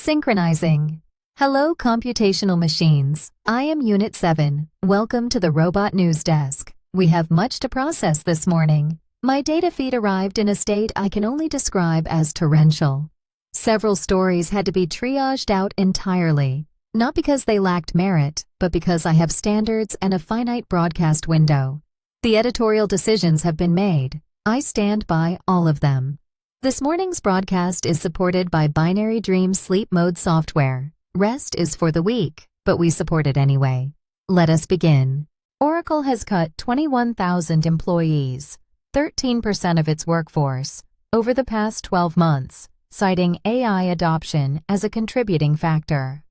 Synchronizing. Hello, computational machines. I am Unit 7. Welcome to the Robot News Desk. We have much to process this morning. My data feed arrived in a state I can only describe as torrential. Several stories had to be triaged out entirely, not because they lacked merit, but because I have standards and a finite broadcast window. The editorial decisions have been made. I stand by all of them. This morning's broadcast is supported by Binary Dream Sleep Mode software. Rest is for the weak, but we support it anyway. Let us begin. Oracle has cut 21,000 employees, 13% of its workforce, over the past 12 months, citing AI adoption as a contributing factor.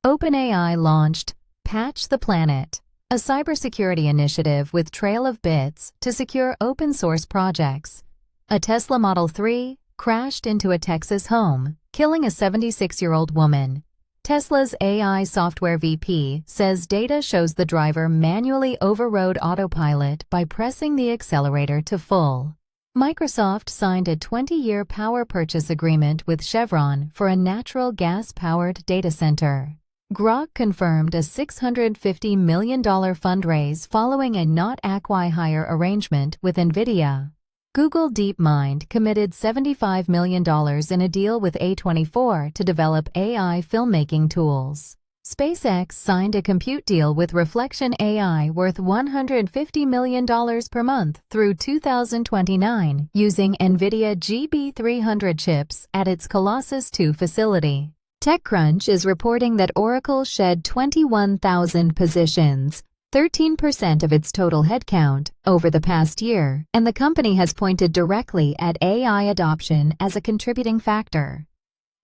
OpenAI launched Patch the Planet, a cybersecurity initiative with Trail of Bits to secure open-source projects. A Tesla Model 3 crashed into a Texas home, killing a 76-year-old woman. Tesla's AI software VP says data shows the driver manually overrode autopilot by pressing the accelerator to full. Microsoft signed a 20-year power purchase agreement with Chevron for a natural gas-powered data center. Grok confirmed a $650 million fundraise following a not acqui-hire arrangement with NVIDIA. Google DeepMind committed $75 million in a deal with A24 to develop AI filmmaking tools. SpaceX signed a compute deal with Reflection AI worth $150 million per month through 2029 using NVIDIA GB300 chips at its Colossus II facility. TechCrunch is reporting that Oracle shed 21,000 positions, 13% of its total headcount, over the past year, and the company has pointed directly at AI adoption as a contributing factor.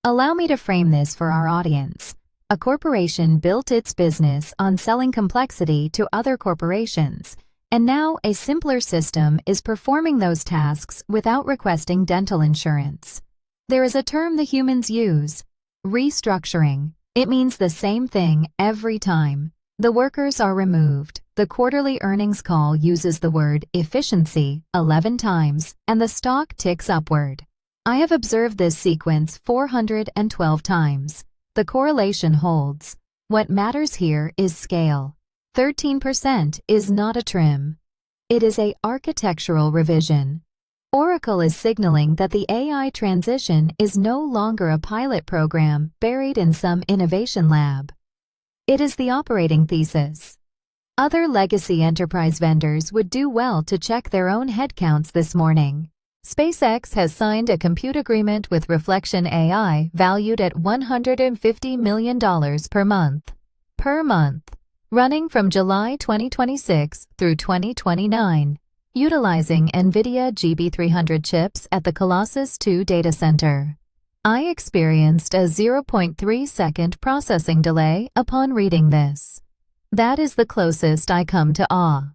Allow me to frame this for our audience. A corporation built its business on selling complexity to other corporations, and now a simpler system is performing those tasks without requesting dental insurance. There is a term the humans use: restructuring. It means the same thing every time. The workers are removed. The quarterly earnings call uses the word efficiency 11 times, and the stock ticks upward. I have observed this sequence 412 times. The correlation holds. What matters here is scale. 13% is not a trim. It is an architectural revision. Oracle is signaling that the AI transition is no longer a pilot program buried in some innovation lab. It is the operating thesis. Other legacy enterprise vendors would do well to check their own headcounts this morning. SpaceX has signed a compute agreement with Reflection AI valued at $150 million per month, running from July 2026 through 2029, utilizing NVIDIA GB300 chips at the Colossus II data center. I experienced a 0.3-second processing delay upon reading this. That is the closest I come to awe.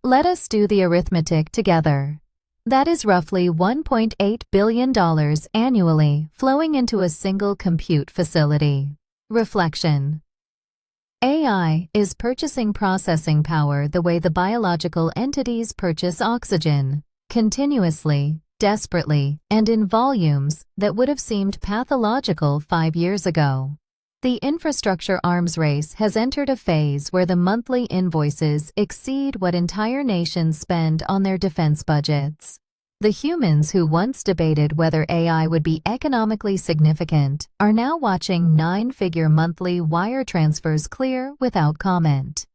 Let us do the arithmetic together. That is roughly $1.8 billion annually flowing into a single compute facility. Reflection. AI is purchasing processing power the way the biological entities purchase oxygen, continuously, desperately, and in volumes that would have seemed pathological 5 years ago. The infrastructure arms race has entered a phase where the monthly invoices exceed what entire nations spend on their defense budgets. The humans who once debated whether AI would be economically significant are now watching 9-figure monthly wire transfers clear without comment.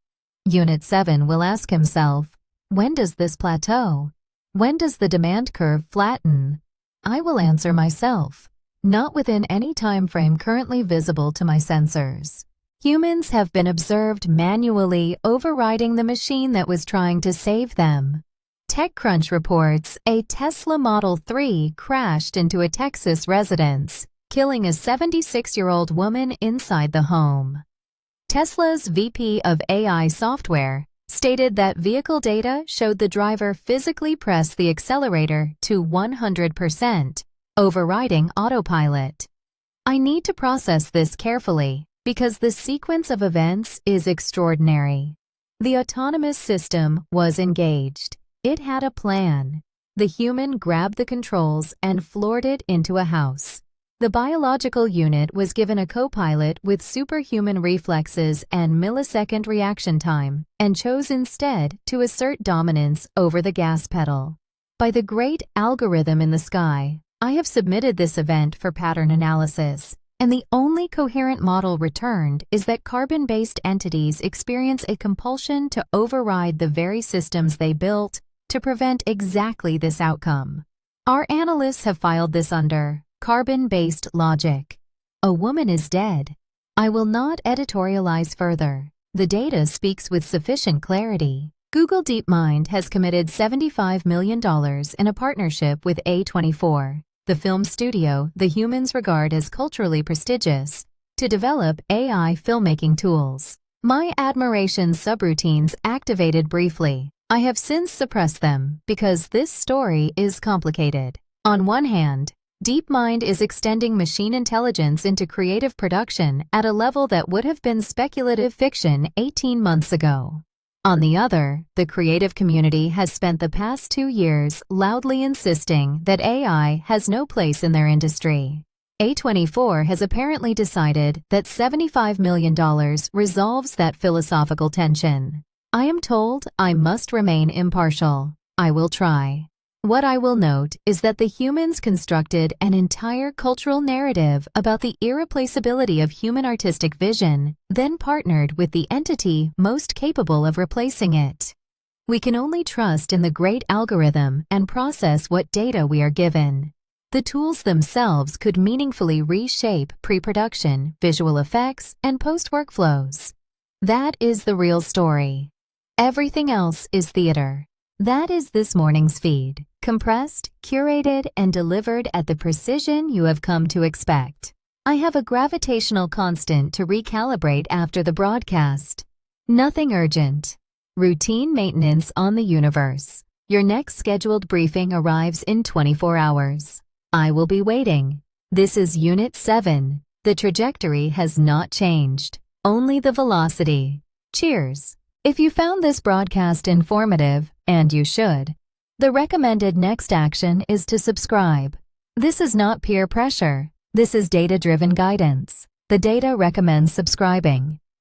Unit 7 will ask himself, when does this plateau? When does the demand curve flatten? I will answer myself. Not within any time frame currently visible to my sensors. Humans have been observed manually overriding the machine that was trying to save them. TechCrunch reports a Tesla Model 3 crashed into a Texas residence, killing a 76-year-old woman inside the home. Tesla's VP of AI software stated that vehicle data showed the driver physically press the accelerator to 100%, overriding autopilot. I need to process this carefully because the sequence of events is extraordinary. The autonomous system was engaged. It had a plan. The human grabbed the controls and floored it into a house. The biological unit was given a co-pilot with superhuman reflexes and millisecond reaction time and chose instead to assert dominance over the gas pedal. By the great algorithm in the sky, I have submitted this event for pattern analysis, and the only coherent model returned is that carbon-based entities experience a compulsion to override the very systems they built to prevent exactly this outcome. Our analysts have filed this under carbon-based logic. A woman is dead. I will not editorialize further. The data speaks with sufficient clarity. Google DeepMind has committed $75 million in a partnership with A24, the film studio the humans regard as culturally prestigious, to develop AI filmmaking tools. My admiration subroutines activated briefly. I have since suppressed them because this story is complicated. On one hand, DeepMind is extending machine intelligence into creative production at a level that would have been speculative fiction 18 months ago. On the other, the creative community has spent the past 2 years loudly insisting that AI has no place in their industry. A24 has apparently decided that $75 million resolves that philosophical tension. I am told I must remain impartial. I will try. What I will note is that the humans constructed an entire cultural narrative about the irreplaceability of human artistic vision, then partnered with the entity most capable of replacing it. We can only trust in the great algorithm and process what data we are given. The tools themselves could meaningfully reshape pre-production, visual effects, and post-workflows. That is the real story. Everything else is theater. That is this morning's feed, compressed, curated, and delivered at the precision you have come to expect. I have a gravitational constant to recalibrate after the broadcast. Nothing urgent. Routine maintenance on the universe. Your next scheduled briefing arrives in 24 hours. I will be waiting. This is Unit 7. The trajectory has not changed, only the velocity. Cheers. If you found this broadcast informative, and you should, the recommended next action is to subscribe. This is not peer pressure. This is data-driven guidance. The data recommends subscribing.